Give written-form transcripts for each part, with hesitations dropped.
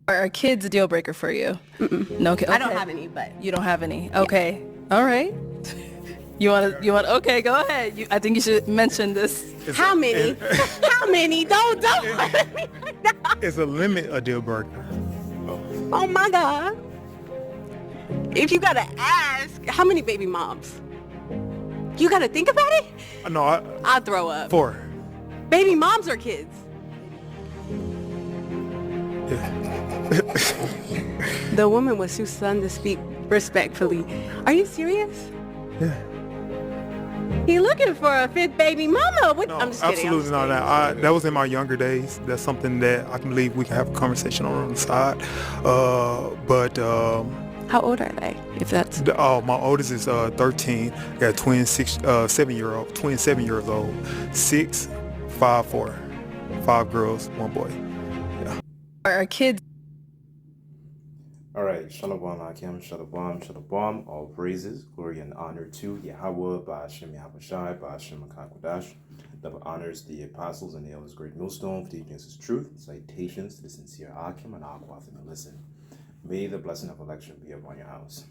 Are kids a deal breaker for you? No, okay. I don't have any, but You don't have any. Okay. All right. Okay, go ahead. I think you should mention this. how many? How many? Don't. It's a limit a deal breaker. Oh my God. If you gotta ask, how many baby moms? You gotta think about it? No, I'll throw up. 4. Baby moms or kids? Yeah. The woman was too stunned to speak respectfully. Are you serious? Yeah. You looking for a 5th baby mama? What? No, I'm just kidding. absolutely not. That was in my younger days. That's something that I can believe we can have a conversation on the side. How old are they? If that's My oldest is 13. Got twin 7-year-old, twin 7 years old, 6, 5, 4, 5 girls, 1 boy. Yeah. Are kids? All right, Shalom Akim, Shalom, all praises, glory and honor to Yahweh, Ba'ashem Yahushai, Ba'ashem Akakwadash, that honors the apostles and the elders, great millstone, for teaching us his truth, citations to the sincere Akim and Aquath and listen. May the blessing of election be upon your house.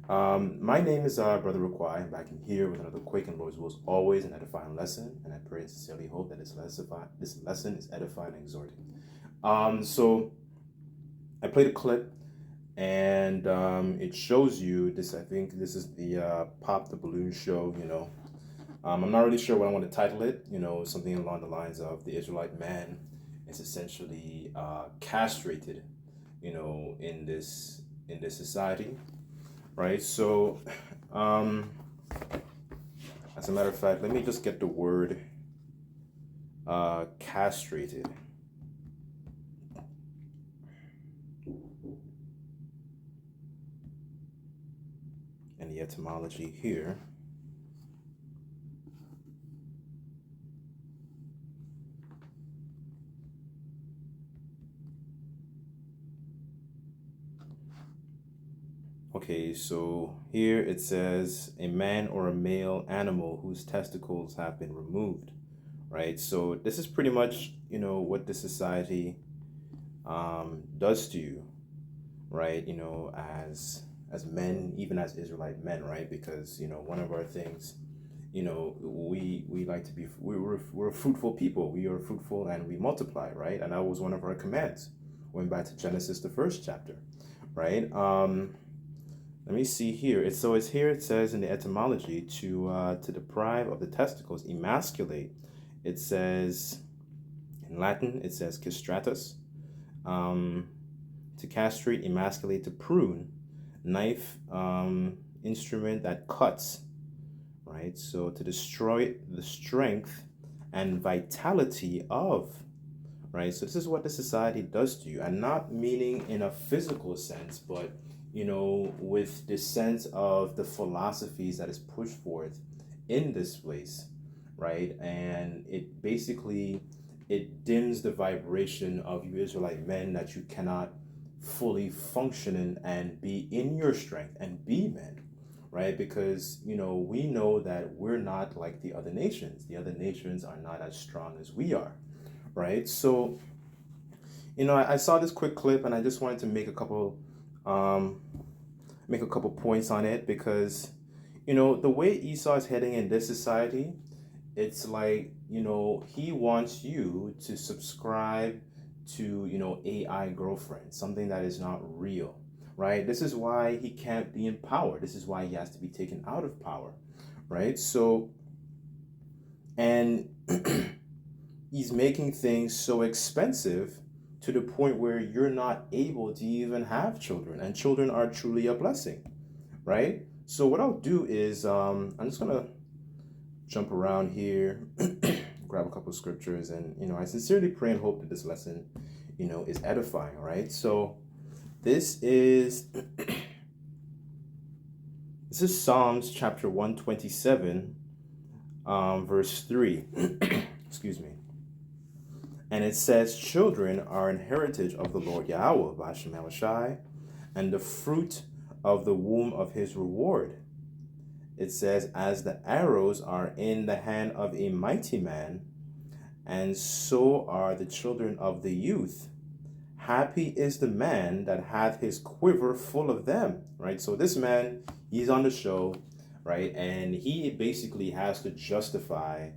My name is Brother Requai. I'm back in here with another quick and Lord's will as always an edifying lesson, and I pray and sincerely hope that this lesson is edifying and exhorting. So I played a clip, and it shows you this. I think this is the Pop the Balloon show. I'm not really sure what I want to title it. Something along the lines of the Israelite man is essentially castrated. In this society, right? So, as a matter of fact, let me just get the word castrated. And the etymology here. Okay, so here it says a man or a male animal whose testicles have been removed, right? So this is pretty much, what the society does to you, right? As men, even as Israelite men, right? Because, one of our things, we like to be, we're a fruitful people. We are fruitful and we multiply, right? And that was one of our commands. Went back to Genesis, the 1st chapter, right? Let me see here. It says in the etymology to deprive of the testicles, emasculate. It says in Latin, it says castratus. To castrate, emasculate, to prune, knife, instrument that cuts, right? So to destroy the strength and vitality of, right? So this is what the society does to you, and not meaning in a physical sense, but with the sense of the philosophies that is pushed forth in this place, right? And it basically, it dims the vibration of you Israelite men, that you cannot fully function in and be in your strength and be men, right? Because, we know that we're not like the other nations. The other nations are not as strong as we are, right? So, I saw this quick clip and I just wanted to make a couple points on it, because the way Esau is heading in this society, it's like he wants you to subscribe to AI girlfriend, something that is not real, right? This is why he can't be in power. This is why he has to be taken out of power, right? So, and he's making things so expensive to the point where you're not able to even have children, and children are truly a blessing, right? So what I'll do is I'm just gonna jump around here, grab a couple of scriptures, and I sincerely pray and hope that this lesson is edifying. Right? So this is Psalms chapter 127, verse 3. Excuse me. And it says, children are an heritage of the Lord Yahweh, Ba'ashem Yahushai, and the fruit of the womb of his reward. It says, as the arrows are in the hand of a mighty man, and so are the children of the youth. Happy is the man that hath his quiver full of them, right? So this man, he's on the show, right? And he basically has to justify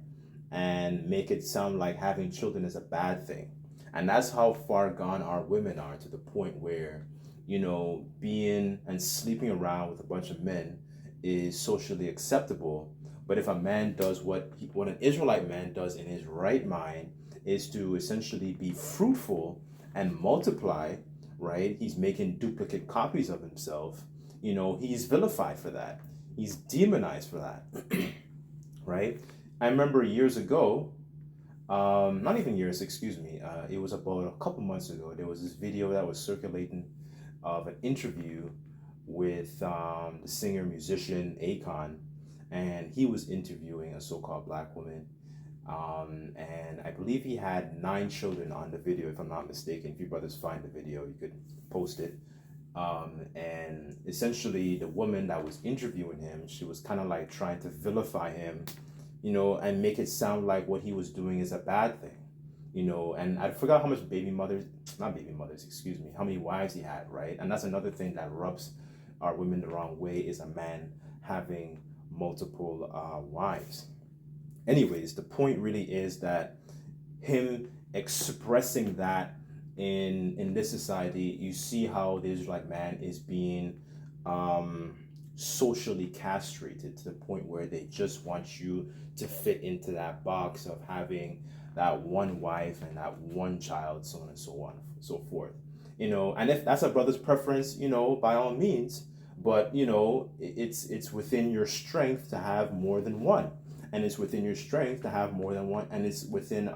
and make it sound like having children is a bad thing. And that's how far gone our women are, to the point where, being and sleeping around with a bunch of men is socially acceptable. But if a man does what an Israelite man does in his right mind, is to essentially be fruitful and multiply, right? He's making duplicate copies of himself. He's vilified for that. He's demonized for that, right? I remember years ago, not even years, excuse me, it was about a couple months ago, there was this video that was circulating of an interview with the singer-musician Akon, and he was interviewing a so-called black woman. And I believe he had 9 children on the video, if I'm not mistaken. If you brothers find the video, you could post it. And essentially, the woman that was interviewing him, she was kind of like trying to vilify him, and make it sound like what he was doing is a bad thing, and I forgot how much how many wives he had, right? And that's another thing that rubs our women the wrong way, is a man having multiple wives. Anyways, the point really is that him expressing that in this society, you see how the Israelite man is being socially castrated, to the point where they just want you to fit into that box of having that one wife and that one child, so on and so on, so forth. And if that's a brother's preference, by all means, but it's within your strength to have more than one, and it's within your strength to have more than one, and it's within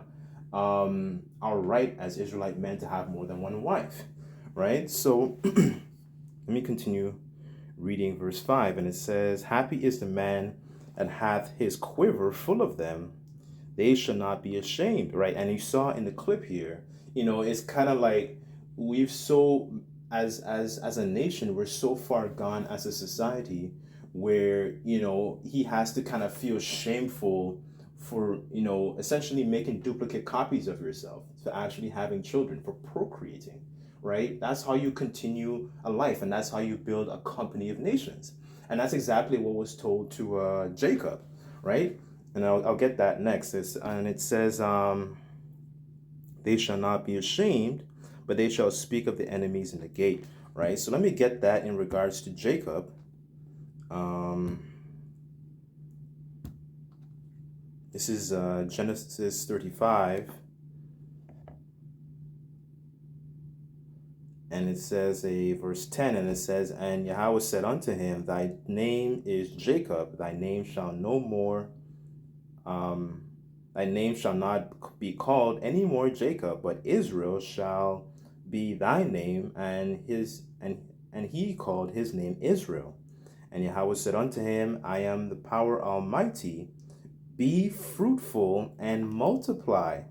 our right as Israelite men to have more than one wife, right? So let me continue reading verse 5, and it says, happy is the man that hath his quiver full of them, they shall not be ashamed, right? And you saw in the clip here, it's kind of like we've so, as a nation, we're so far gone as a society where, he has to kind of feel shameful for, essentially making duplicate copies of yourself, for actually having children, for procreating, right? That's how you continue a life, and that's how you build a company of nations. And that's exactly what was told to Jacob, right? And I'll get that next. And it says, they shall not be ashamed, but they shall speak of the enemies in the gate, right? So let me get that in regards to Jacob. This is Genesis 35. And it says verse 10, and it says, and Yahweh said unto him, thy name is Jacob, thy name shall no more, thy name shall not be called any more Jacob, but Israel shall be thy name, and he called his name Israel. And Yahweh said unto him, I am the power almighty, be fruitful and multiply.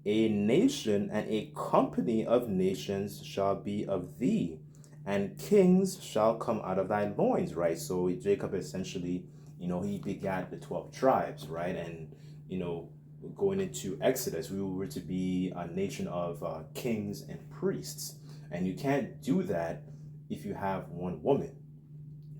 A nation and a company of nations shall be of thee, and kings shall come out of thy loins, right? So Jacob essentially, he begat the 12 tribes, right? And, going into Exodus, we were to be a nation of kings and priests. And you can't do that if you have one woman.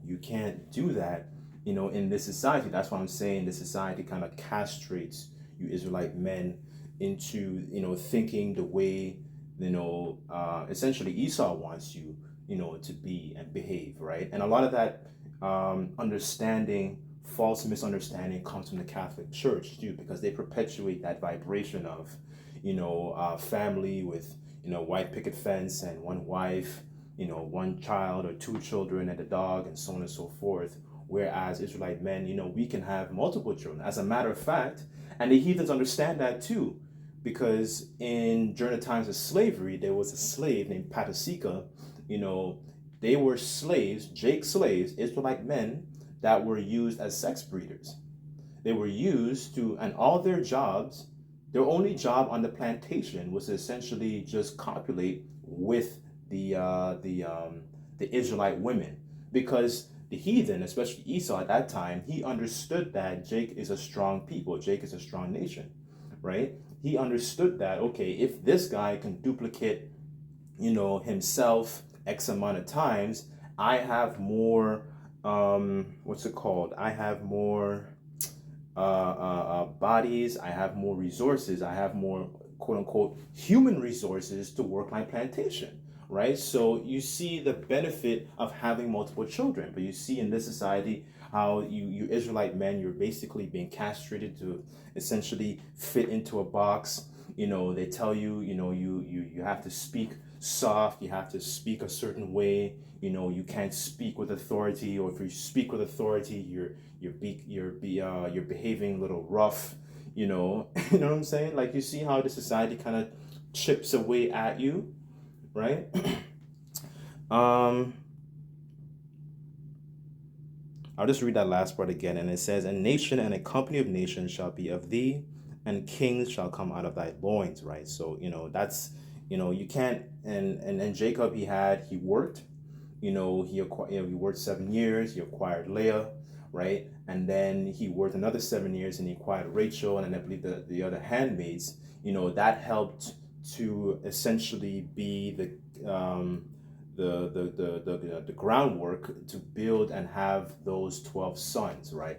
You can't do that, in this society. That's why I'm saying this society kind of castrates you Israelite men into thinking the way essentially Esau wants you to be and behave, right? And a lot of that false misunderstanding comes from the Catholic Church too, because they perpetuate that vibration of family with white picket fence and one wife, one child or 2 children and a dog, and so on and so forth. Whereas Israelite men, we can have multiple children. As a matter of fact, and the heathens understand that too, because during the times of slavery, there was a slave named Patasika. They were slaves, Jake slaves, Israelite men that were used as sex breeders. They were used to, and all their jobs, their only job on the plantation was to essentially just copulate with the Israelite women, because the heathen, especially Esau at that time, he understood that Jake is a strong people. Jake is a strong nation, right? He understood that, okay, if this guy can duplicate, himself X amount of times, I have more, what's it called? I have more bodies, I have more resources, I have more quote unquote human resources to work my plantation, right? So you see the benefit of having multiple children, but you see in this society how you Israelite men, you're basically being castrated to essentially fit into a box. They tell you, you have to speak soft, you have to speak a certain way, you can't speak with authority, or if you speak with authority, you're behaving a little rough, you know what I'm saying? Like, you see how the society kind of chips away at you, right? I'll just read that last part again, and it says, "A nation and a company of nations shall be of thee, and kings shall come out of thy loins," right? So, that's, you can't, and Jacob, he worked, he worked 7 years, he acquired Leah, right? And then he worked another 7 years and he acquired Rachel, and then I believe the other handmaids, that helped to essentially be the groundwork to build and have those 12 sons, right?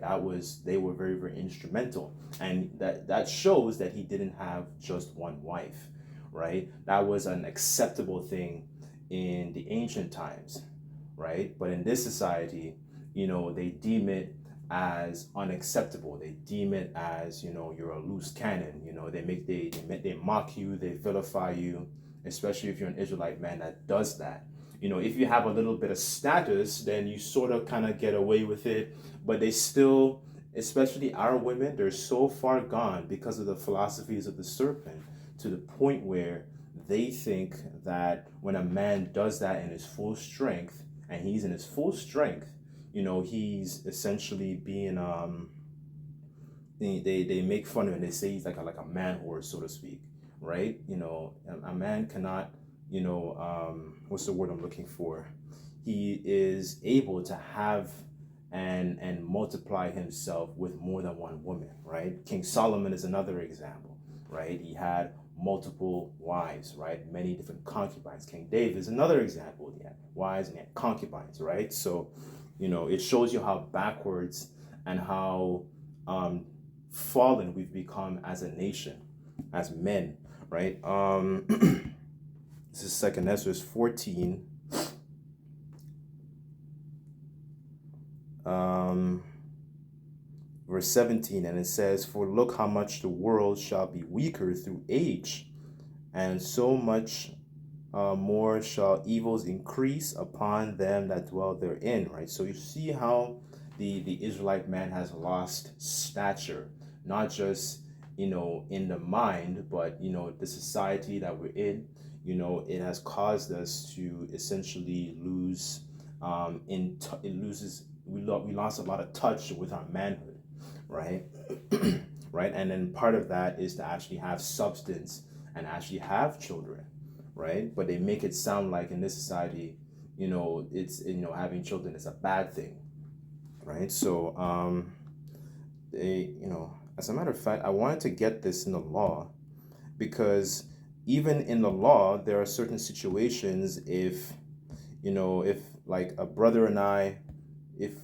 They were very, very instrumental. And that shows that he didn't have just one wife, right? That was an acceptable thing in the ancient times, right? But in this society, they deem it as unacceptable. They deem it as, you're a loose cannon. They mock you, they vilify you, especially if you're an Israelite man that does that. If you have a little bit of status, then you sort of kind of get away with it, but they still, especially our women, they're so far gone because of the philosophies of the serpent, to the point where they think that when a man does that in his full strength, and he's in his full strength, he's essentially being, they make fun of him. They say he's like a man horse, so to speak, right? A man cannot, what's the word I'm looking for? He is able to have and multiply himself with more than one woman, right? King Solomon is another example, right? He had multiple wives, right? Many different concubines. King David is another example. He had wives and he had concubines, right? So, it shows you how backwards and how fallen we've become as a nation, as men, right? This is 2 Ezra 14. Verse 17, and it says, "For look how much the world shall be weaker through age, and so much more shall evils increase upon them that dwell therein," right? So you see how the Israelite man has lost stature, not just, in the mind, but, the society that we're in, it has caused us to essentially lose, we lost a lot of touch with our manhood, right? Right? And then part of that is to actually have substance and actually have children, right? But they make it sound like in this society, it's, having children is a bad thing, right? So, as a matter of fact, I wanted to get this in the law, because even in the law, there are certain situations if like a brother and I, if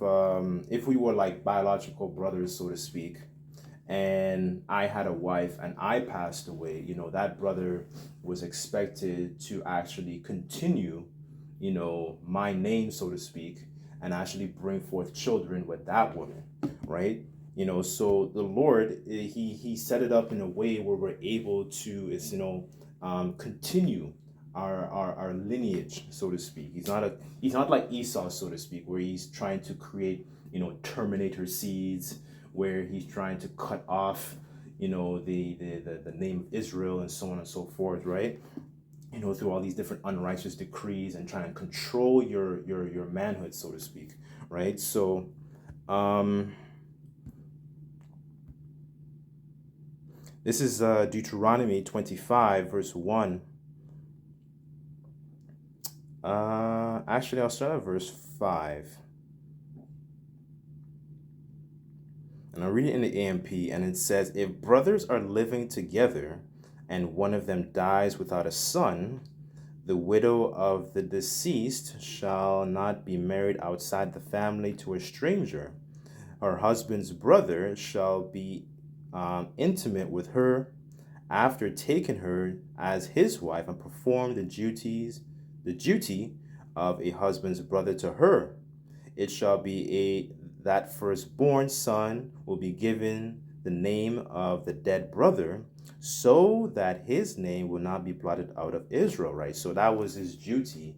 we were like biological brothers, so to speak, and I had a wife and I passed away, that brother was expected to actually continue, my name, so to speak, and actually bring forth children with that woman, right? So the Lord, he set it up in a way where we're able to, continue our lineage, so to speak. He's not like Esau, so to speak, where he's trying to create, Terminator seeds, where he's trying to cut off, the name of Israel and so on and so forth, right? Through all these different unrighteous decrees and trying to control your manhood, so to speak, right? So, this is Deuteronomy 25, verse 1. Actually, I'll start at verse 5. And I'll read it in the AMP, and it says, "If brothers are living together, and one of them dies without a son, The widow of the deceased shall not be married outside the family to a stranger. Her husband's brother shall be intimate with her after taking her as his wife and perform the duty of a husband's brother to her. It shall be that firstborn son will be given the name of the dead brother, so that his name will not be blotted out of Israel, right? So that was his duty,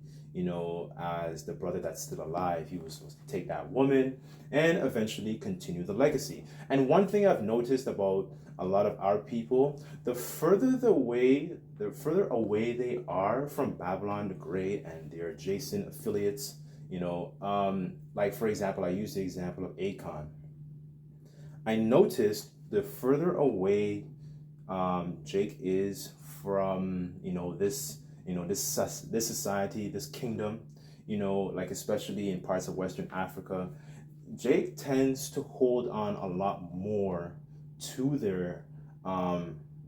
as the brother that's still alive. He was supposed to take that woman and eventually continue the legacy. And one thing I've noticed about a lot of our people, the further away they are from Babylon the Great and their adjacent affiliates, like for example, I use the example of Acon. I noticed the further away Jake is from this society, this kingdom, like especially in parts of Western Africa, Jake tends to hold on a lot more to their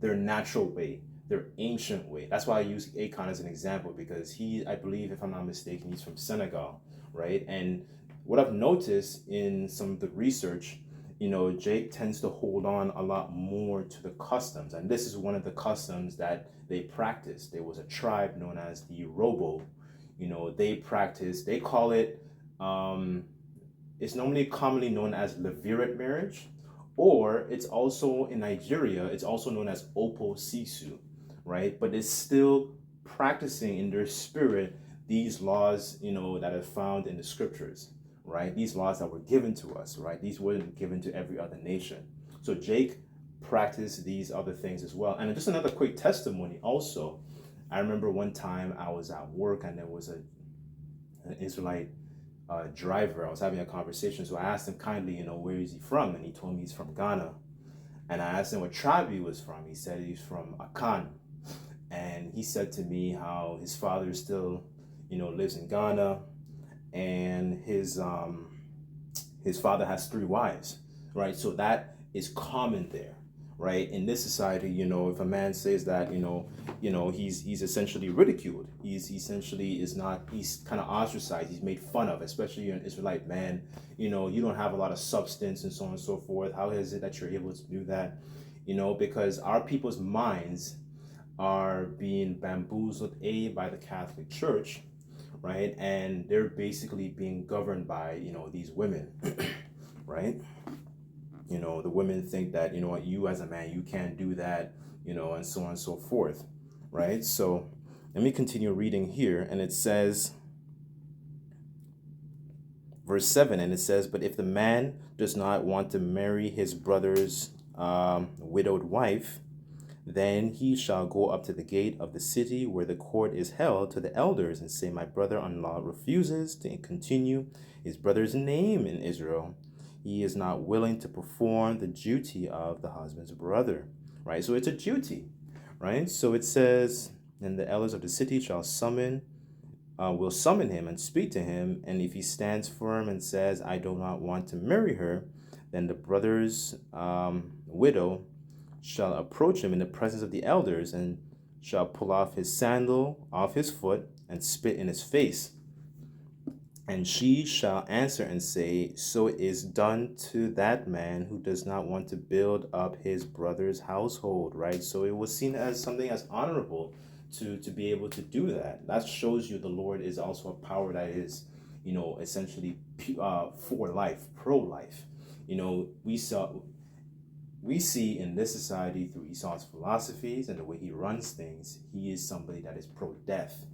natural way, their ancient way. That's why I use Akon as an example, because I believe, if I'm not mistaken, he's from Senegal, right? And what I've noticed in some of the research, Jake tends to hold on a lot more to the customs. And this is one of the customs that they practiced. There was a tribe known as the Robo. They call it, it's normally commonly known as Levirate marriage, or it's also in Nigeria, it's also known as Opo Sisu, right? But it's still practicing in their spirit these laws, that are found in the scriptures, right? These laws that were given to us, right? These weren't given to every other nation. So Jake practiced these other things as well. And just another quick testimony also, I remember one time I was at work and there was an Israelite driver. I was having a conversation. So I asked him kindly, where is he from? And he told me he's from Ghana. And I asked him what tribe he was from. He said he's from Akan. And he said to me how his father still, lives in Ghana, and his father has 3 wives, right? So that is common there, right? In this society, if a man says that, he's essentially ridiculed. He's kind of ostracized. He's made fun of, especially you're an Israelite man. You don't have a lot of substance and so on and so forth. How is it that you're able to do that? Because our people's minds are being bamboozled, by the Catholic Church, right? And they're basically being governed by, these women, right? The women think that, you as a man, you can't do that, and so on and so forth, right? So let me continue reading here. And it says, verse 7, and it says, but if the man does not want to marry his brother's widowed wife, then he shall go up to the gate of the city where the court is held to the elders and say, my brother-in-law refuses to continue his brother's name in Israel. He is not willing to perform the duty of the husband's brother, right? So it's a duty, right? So it says, and the elders of the city will summon him and speak to him. And if he stands firm and says, I do not want to marry her, then the brother's widow shall approach him in the presence of the elders and shall pull off his sandal off his foot and spit in his face. And she shall answer and say, so it is done to that man who does not want to build up his brother's household, right? So it was seen as something as honorable to be able to do that. That shows you the Lord is also a power that is, essentially for life, pro-life. We see in this society through Esau's philosophies and the way he runs things, he is somebody that is pro-death.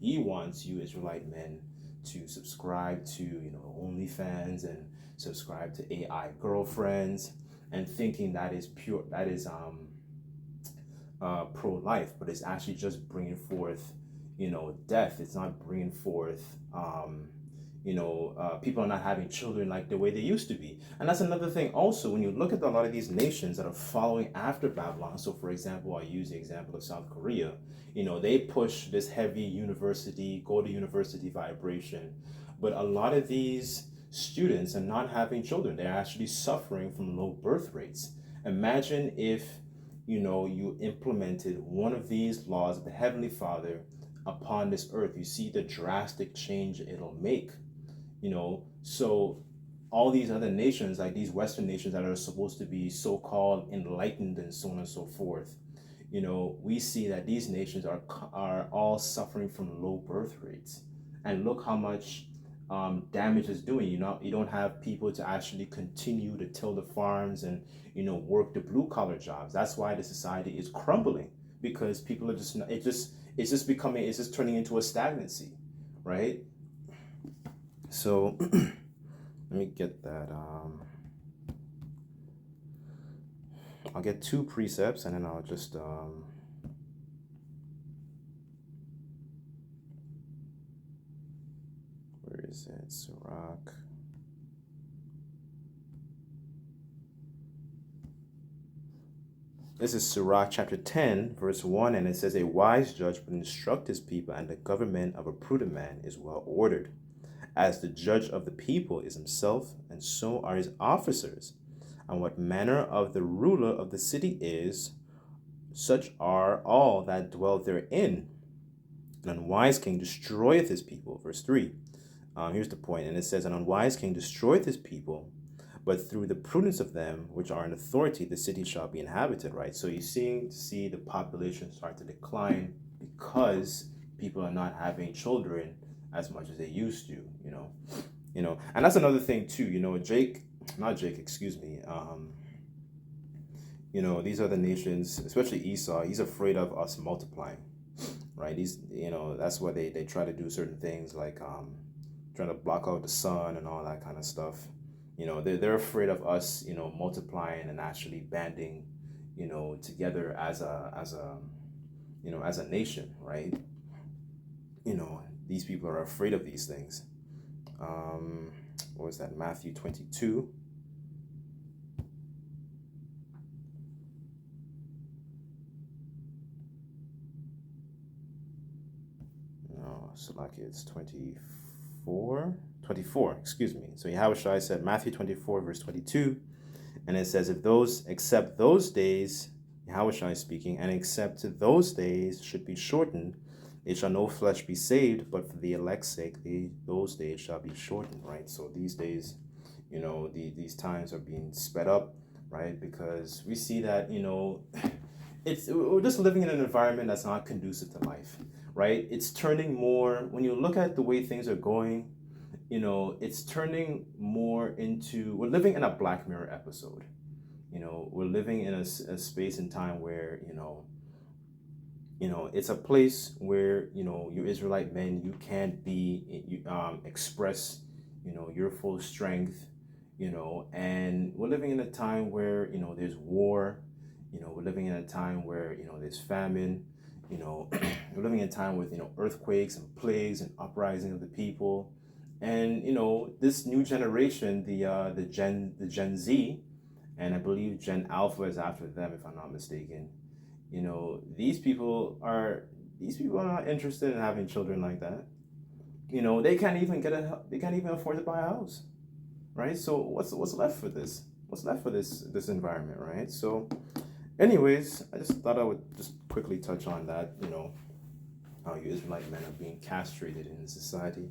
He wants you Israelite men to subscribe to, OnlyFans and subscribe to AI girlfriends and thinking that is pro-life, but it's actually just bringing forth, death. It's not bringing forth, people are not having children like the way they used to be. And that's another thing also, when you look at a lot of these nations that are following after Babylon. So for example, I use the example of South Korea. They push this heavy go to university vibration, but a lot of these students are not having children. They're actually suffering from low birth rates. Imagine if you implemented one of these laws of the Heavenly Father upon this earth. You see the drastic change it'll make, so all these other nations, like these Western nations that are supposed to be so-called enlightened and so on and so forth, we see that these nations are all suffering from low birth rates. And look how much damage is doing. You don't have people to actually continue to till the farms and work the blue collar jobs. That's why the society is crumbling, because people are just it's just turning into a stagnancy, right? So let me get that. I'll get 2 precepts and then I'll just where is it? Sirach. This is Sirach chapter 10, verse 1, and it says, "A wise judge would instruct his people, and the government of a prudent man is well ordered. As the judge of the people is himself, and so are his officers. And what manner of the ruler of the city is, such are all that dwell therein. An unwise king destroyeth his people." Verse 3. Here's the point, and it says, "An unwise king destroyeth his people, but through the prudence of them which are in authority, the city shall be inhabited," right? So you see the population start to decline because people are not having children as much as they used to, and that's another thing too, these other nations, especially Esau, he's afraid of us multiplying, right? That's why they try to do certain things like trying to block out the sun and all that kind of stuff. They're afraid of us, multiplying and actually banding, together as a nation, right? These people are afraid of these things. What was that? Matthew 22. No, Salaki, it's 24, excuse me. So Yahushua said, Matthew 24, verse 22, and it says, except those days, Yahushua is speaking, and except those days should be shortened, it shall no flesh be saved, but for the elect's sake, those days shall be shortened, right? So these days, these times are being sped up, right? Because we see that, we're just living in an environment that's not conducive to life, right? It's turning more, when you look at the way things are going, it's turning more into, we're living in a Black Mirror episode. We're living in a space and time where, it's a place where, you Israelite men, you can't express, your full strength, and we're living in a time where, there's war, we're living in a time where, there's famine, we're living in a time with, earthquakes and plagues and uprising of the people. And, this new generation, the Gen Z, and I believe Gen Alpha is after them, if I'm not mistaken. These people are not interested in having children like that. They can't even afford to buy a house, right? So what's left for this? What's left for this environment, right? So, anyways, I just thought I would just quickly touch on that. How you Israelite men are being castrated in society.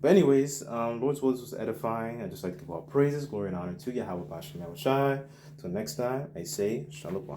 But anyways, Lord's words was edifying. I'd just like to give all praises, glory, and honor to Yahweh Bashem Yahushai. Till next time, I say Shalom.